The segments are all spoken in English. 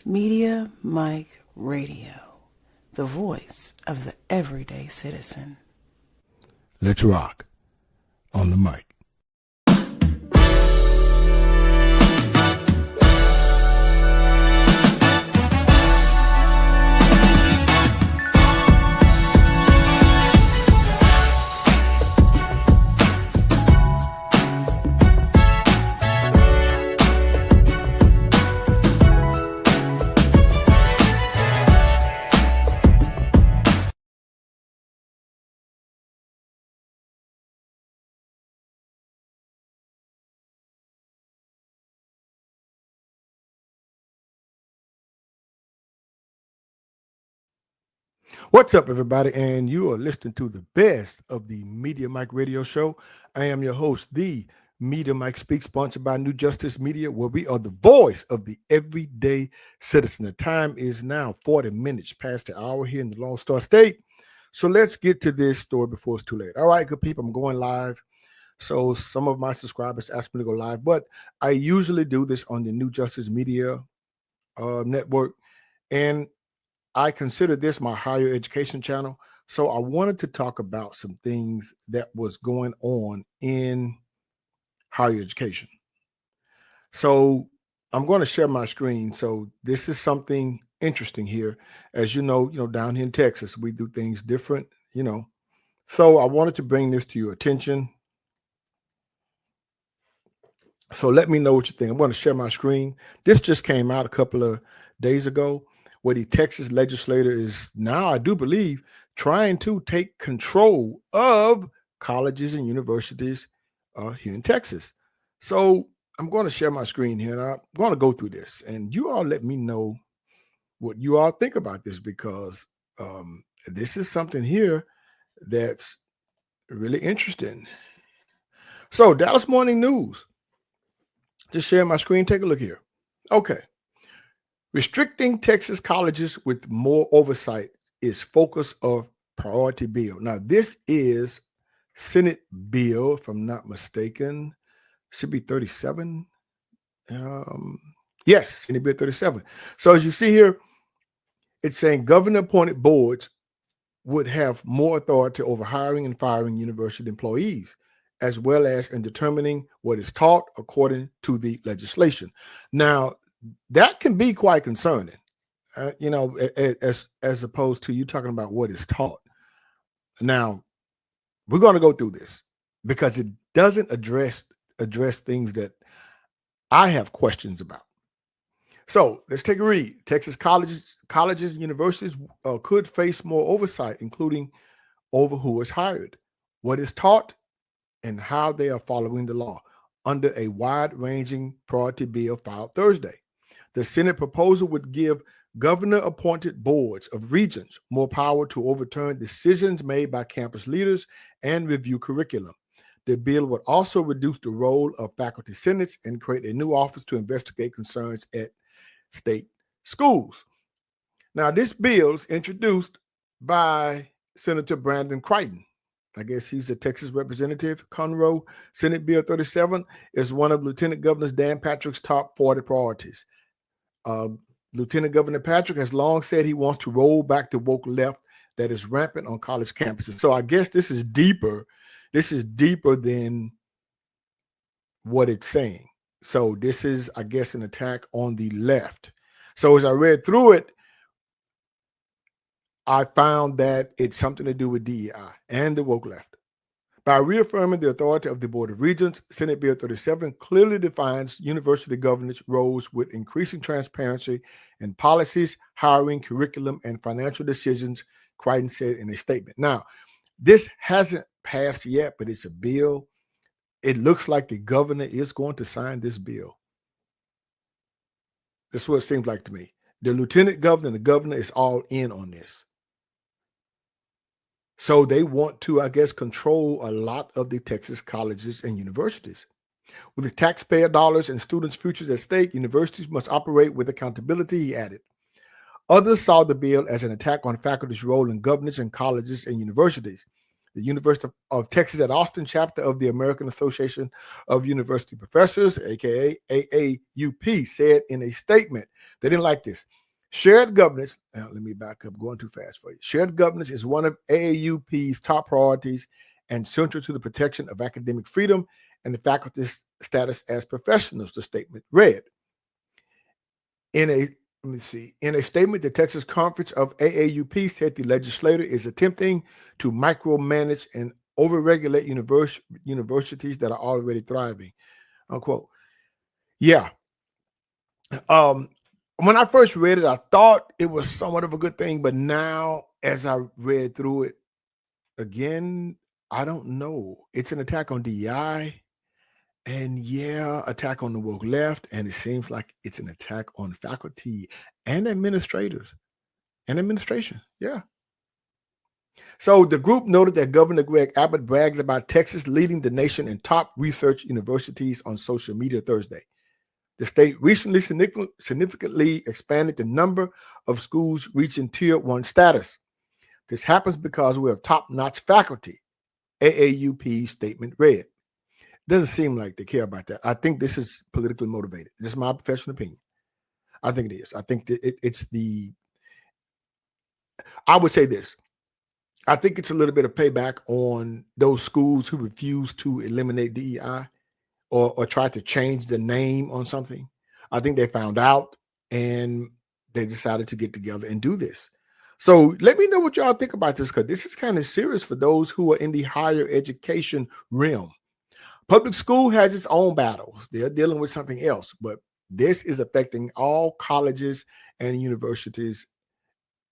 Media Mike Radio, the voice of the everyday citizen. Let's rock on the mic. What's up, everybody? And you are listening to the best of the Media Mike Radio Show. I am your host, the Media Mike Speaks, sponsored by New Justice Media, where we are the voice of the everyday citizen. The time is now 40 minutes past the hour here in the Lone Star State. So let's get to this story before it's too late. All right, good people, I'm going live. So some of my subscribers asked me to go live, but I usually do this on the New Justice Media network. And I consider this my higher education channel. So I wanted to talk about some things that was going on in higher education. So I'm going to share my screen. So this is something interesting here. As you know, down here in Texas, we do things different, So I wanted to bring this to your attention. So let me know what you think. I'm going to share my screen. This just came out a couple of days ago, where the Texas legislator is now, I do believe, trying to take control of colleges and universities here in Texas. So I'm going to share my screen here, and I'm going to go through this. And you all let me know what you all think about this, because this is something here that's really interesting. So Dallas Morning News. Just share my screen. Take a look here. Okay. Restricting Texas colleges with more oversight is focus of priority bill. Now, this is Senate bill, if I'm not mistaken, should be 37. Yes, Senate bill 37. So as you see here, it's saying governor-appointed boards would have more authority over hiring and firing university employees, as well as in determining what is taught according to the legislation. Now, that can be quite concerning, as opposed to you talking about what is taught. Now, we're going to go through this because it doesn't address things that I have questions about. So let's take a read. Texas colleges and universities could face more oversight, including over who is hired, what is taught, and how they are following the law under a wide-ranging priority bill filed Thursday. The Senate proposal would give governor-appointed boards of regions more power to overturn decisions made by campus leaders and review curriculum. The bill would also reduce the role of faculty senates and create a new office to investigate concerns at state schools. Now, this bill is introduced by Senator Brandon Crichton. I guess he's a Texas representative. Conroe. Senate Bill 37 is one of Lieutenant Governor Dan Patrick's top 40 priorities. Lieutenant Governor Patrick has long said he wants to roll back the woke left that is rampant on college campuses. So I guess this is deeper. This is deeper than what it's saying. So this is, I guess, an attack on the left. So as I read through it, I found that it's something to do with DEI and the woke left. By reaffirming the authority of the Board of Regents, Senate Bill 37 clearly defines university governance roles with increasing transparency in policies, hiring, curriculum, and financial decisions, Crichton said in a statement. Now, this hasn't passed yet, but it's a bill. It looks like the governor is going to sign this bill. That's what it seems like to me. The lieutenant governor and the governor is all in on this. So they want to, I guess, control a lot of the Texas colleges and universities. With the taxpayer dollars and students' futures at stake, universities must operate with accountability, he added. Others saw the bill as an attack on faculty's role in governance in colleges and universities. The University of Texas at Austin chapter of the American Association of University Professors, aka AAUP, said in a statement, they didn't like this. Shared governance, now let me back up, going too fast for you. Shared governance is one of AAUP's top priorities and central to the protection of academic freedom and the faculty's status as professionals, the statement read. In a statement, the Texas Conference of AAUP said the legislature is attempting to micromanage and overregulate universities that are already thriving, unquote. Yeah. When I first read it, I thought it was somewhat of a good thing, but now as I read through it again, I don't know. It's an attack on DEI. And yeah, attack on the woke left, and it seems like it's an attack on faculty and administrators and administration. Yeah. So the group noted that Governor Greg Abbott bragged about Texas leading the nation in top research universities on social media Thursday. The state recently significantly expanded the number of schools reaching Tier 1 status. This happens because we have top-notch faculty, AAUP's statement read. Doesn't seem like they care about that. I think this is politically motivated. This is my professional opinion. I think it is. I think that I would say this. I think it's a little bit of payback on those schools who refuse to eliminate DEI or try to change the name on something. I think they found out and they decided to get together and do this. So let me know what y'all think about this, because this is kind of serious for those who are in the higher education realm. Public school has its own battles. They're dealing with something else, but this is affecting all colleges and universities,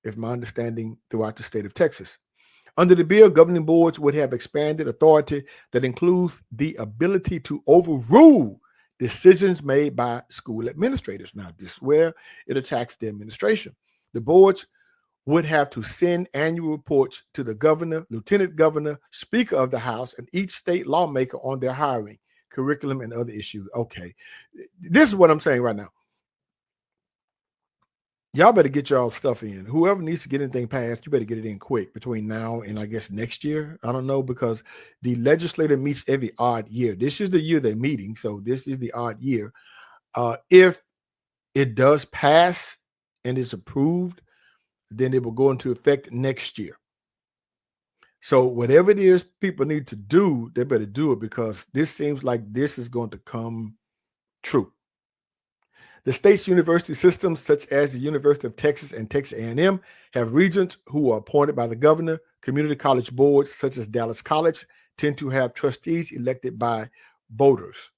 if my understanding, throughout the state of Texas. Under the bill, governing boards would have expanded authority that includes the ability to overrule decisions made by school administrators. Now, this is where it attacks the administration. The boards would have to send annual reports to the governor, lieutenant governor, speaker of the House, and each state lawmaker on their hiring, curriculum, and other issues. Okay, this is what I'm saying right now. Y'all better get y'all stuff in. Whoever needs to get anything passed, you better get it in quick between now and I guess next year. I don't know, because the legislature meets every odd year. This is the year they're meeting, so this is the odd year. If it does pass and is approved, then it will go into effect next year. So whatever it is people need to do, they better do it, because this seems like this is going to come true. The state's university systems, such as the University of Texas and Texas A&M, have regents who are appointed by the governor. Community college boards, such as Dallas College, tend to have trustees elected by voters.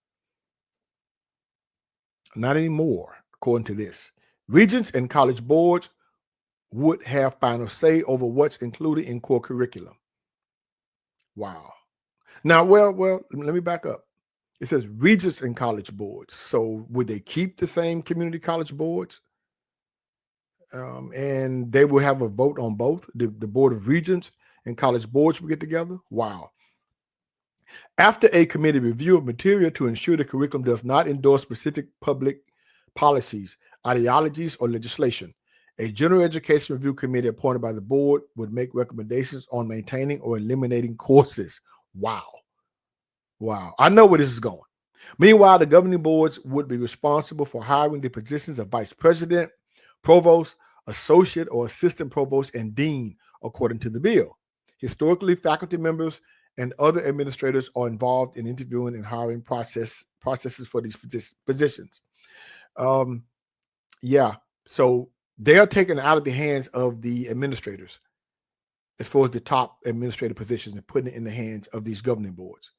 Not anymore, according to this. Regents and college boards would have final say over what's included in core curriculum. Wow. Now, well, let me back up. It says regents and college boards. So would they keep the same community college boards? And they will have a vote on both. The Board of Regents and college boards will get together. Wow. After a committee review of material to ensure the curriculum does not endorse specific public policies, ideologies, or legislation, a general education review committee appointed by the board would make recommendations on maintaining or eliminating courses. Wow. Wow. I know where this is going. Meanwhile, the governing boards would be responsible for hiring the positions of vice president, provost, associate or assistant provost, and dean, according to the bill. Historically, faculty members and other administrators are involved in interviewing and hiring processes for these positions. Yeah, so they are taken out of the hands of the administrators as far as the top administrative positions and putting it in the hands of these governing boards.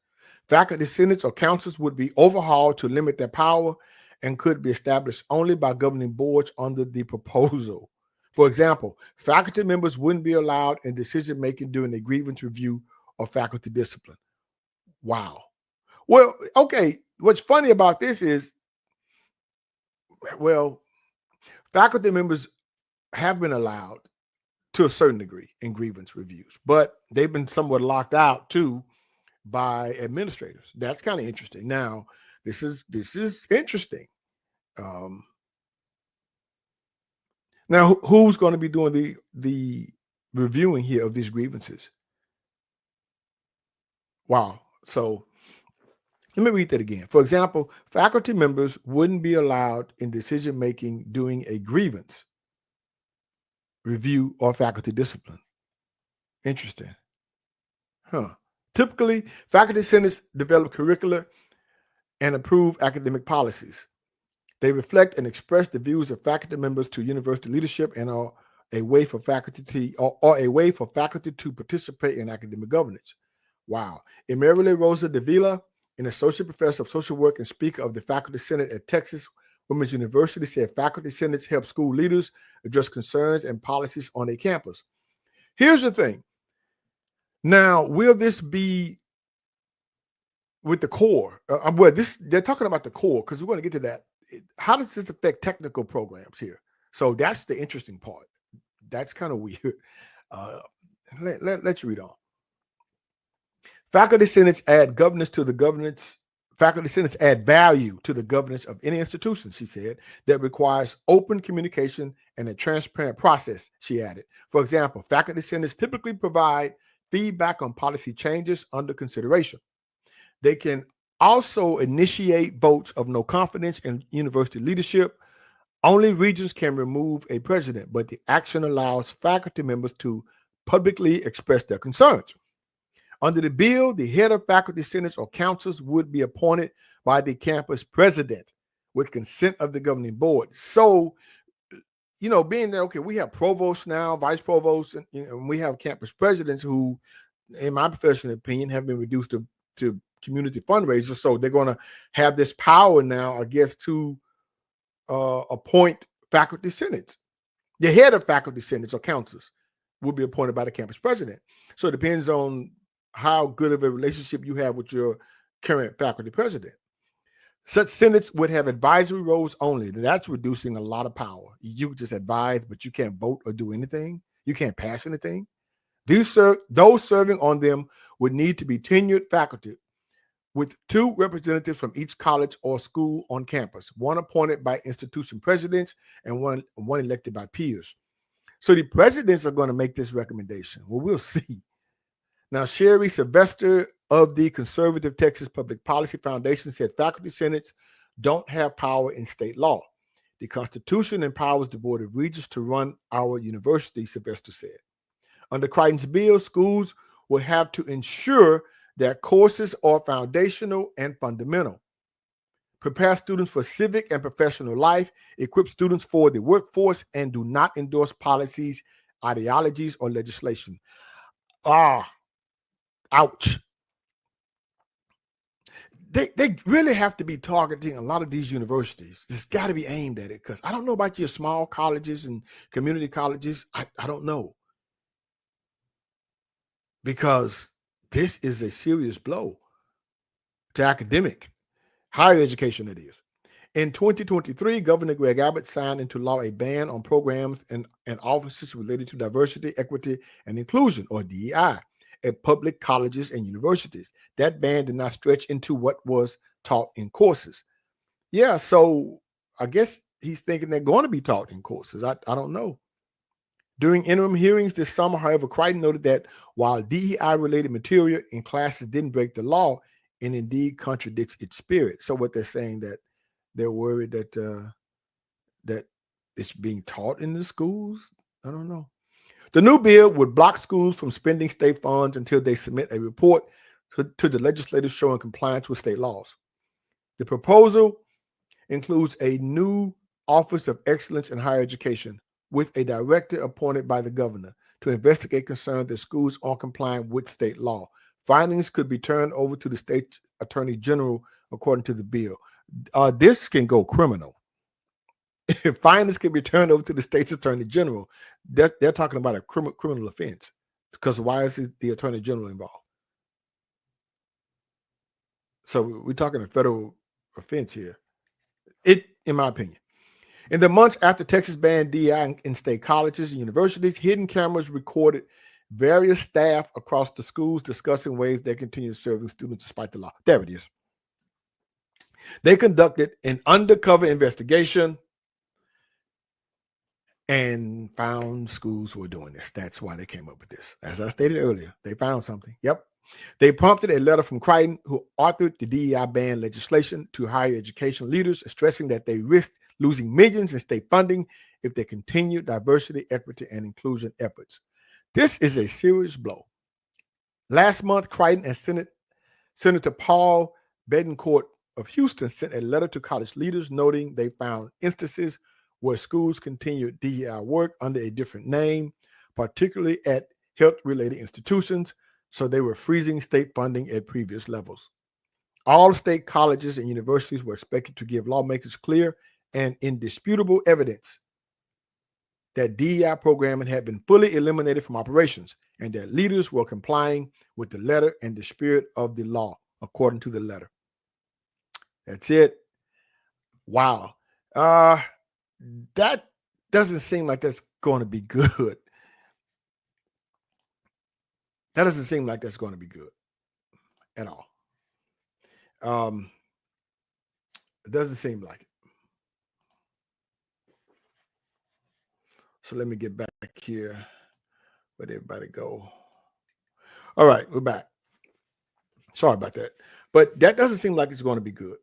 Faculty senates or councils would be overhauled to limit their power and could be established only by governing boards under the proposal. For example, faculty members wouldn't be allowed in decision-making during a grievance review or faculty discipline. Wow. Well, okay, what's funny about this is, well, faculty members have been allowed to a certain degree in grievance reviews, but they've been somewhat locked out too by administrators. That's kind of interesting. Now, this is interesting. Now, who's going to be doing the reviewing here of these grievances? Wow. So let me read that again. For example, faculty members wouldn't be allowed in decision making during a grievance review or faculty discipline. Interesting. Huh. Typically, faculty senates develop curricula and approve academic policies. They reflect and express the views of faculty members to university leadership and are a way for faculty or a way for faculty to participate in academic governance. Wow. Emerile Rosa Davila, an associate professor of social work and speaker of the Faculty Senate at Texas Women's University, said faculty senates help school leaders address concerns and policies on a campus. Here's the thing. Now, will this be with the core? Well, they're talking about the core because we're going to get to that. How does this affect technical programs here? So that's the interesting part. That's kind of weird. Let's read on. Faculty senates add governance to the governance. Faculty senates add value to the governance of any institution, she said, that requires open communication and a transparent process, she added. For example, faculty senates typically provide feedback on policy changes under consideration. They can also initiate votes of no confidence in university leadership. Only regions can remove a president, but the action allows faculty members to publicly express their concerns. Under the bill, the head of faculty senates or councils would be appointed by the campus president with consent of the governing board. So, being that, okay, we have provosts now, vice provosts, and we have campus presidents who, in my professional opinion, have been reduced to community fundraisers. So they're going to have this power now, I guess, to appoint faculty senates. The head of faculty senates or councils will be appointed by the campus president. So it depends on how good of a relationship you have with your current faculty president. Such senates would have advisory roles only. That's reducing a lot of power. You just advise, but you can't vote or do anything. You can't pass anything. Those serving on them would need to be tenured faculty with 2 representatives from each college or school on campus, one appointed by institution presidents and one elected by peers. So the presidents are going to make this recommendation. Well, we'll see. Now, Sherry Sylvester of the Conservative Texas Public Policy Foundation said faculty senates don't have power in state law. The Constitution empowers the Board of Regents to run our university, Sylvester said. Under Crichton's bill, schools will have to ensure that courses are foundational and fundamental, prepare students for civic and professional life, equip students for the workforce, and do not endorse policies, ideologies, or legislation. Ouch. They really have to be targeting a lot of these universities. It's got to be aimed at it because I don't know about your small colleges and community colleges. I don't know. Because this is a serious blow to academic, higher education it is. In 2023, Governor Greg Abbott signed into law a ban on programs and offices related to diversity, equity, and inclusion, or DEI, at public colleges and universities. That ban did not stretch into what was taught in courses. Yeah, so I guess he's thinking they're going to be taught in courses. I don't know. During interim hearings this summer, however, Crichton noted that while DEI-related material in classes didn't break the law, it indeed contradicts its spirit. So what they're saying that they're worried that that it's being taught in the schools. I don't know. The new bill would block schools from spending state funds until they submit a report to the legislators showing compliance with state laws. The proposal includes a new Office of Excellence in Higher Education with a director appointed by the governor to investigate concerns that schools aren't complying with state law. Findings could be turned over to the state attorney general, according to the bill. This can go criminal. If findings can be turned over to the state's attorney general, they're talking about a criminal offense. Because why is the attorney general involved? So we're talking a federal offense here. In my opinion. In the months after Texas banned DEI in state colleges and universities, hidden cameras recorded various staff across the schools discussing ways they continue serving students despite the law. There it is. They conducted an undercover investigation and found schools were doing this. That's why they came up with this. As I stated earlier, they found something. Yep. They prompted a letter from Crichton, who authored the DEI ban legislation, to higher education leaders, stressing that they risked losing millions in state funding if they continued diversity, equity, and inclusion efforts. This is a serious blow. Last month, Crichton and Senator Paul Betancourt of Houston sent a letter to college leaders noting they found instances where schools continued DEI work under a different name, particularly at health-related institutions, so they were freezing state funding at previous levels. All state colleges and universities were expected to give lawmakers clear and indisputable evidence that DEI programming had been fully eliminated from operations and that leaders were complying with the letter and the spirit of the law, according to the letter. That's it. Wow. That doesn't seem like that's going to be good. That doesn't seem like that's going to be good at all. It doesn't seem like it. So let me get back here. Where'd everybody go? All right, we're back. Sorry about that. But that doesn't seem like it's going to be good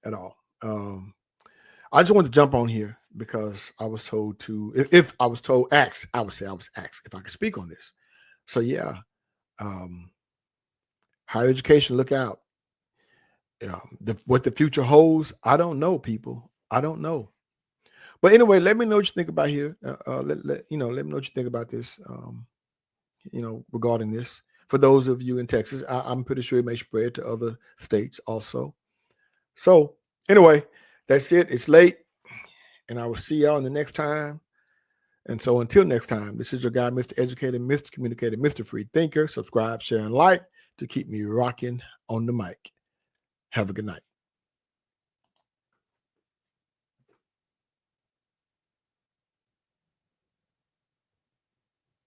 at all. I just wanted to jump on here because I was told to, if I was told, asked, I would say I was asked if I could speak on this. So yeah, higher education, look out. What the future holds, I don't know, people. I don't know. But anyway, let me know what you think about here. Let me know what you think about this. Regarding this, for those of you in Texas, I'm pretty sure it may spread to other states also. So anyway, that's it. It's late, and I will see y'all in the next time. And so until next time, this is your guy, Mr. Educated, Mr. Communicated, Mr. Free Thinker. Subscribe, share, and like to keep me rocking on the mic. Have a good night.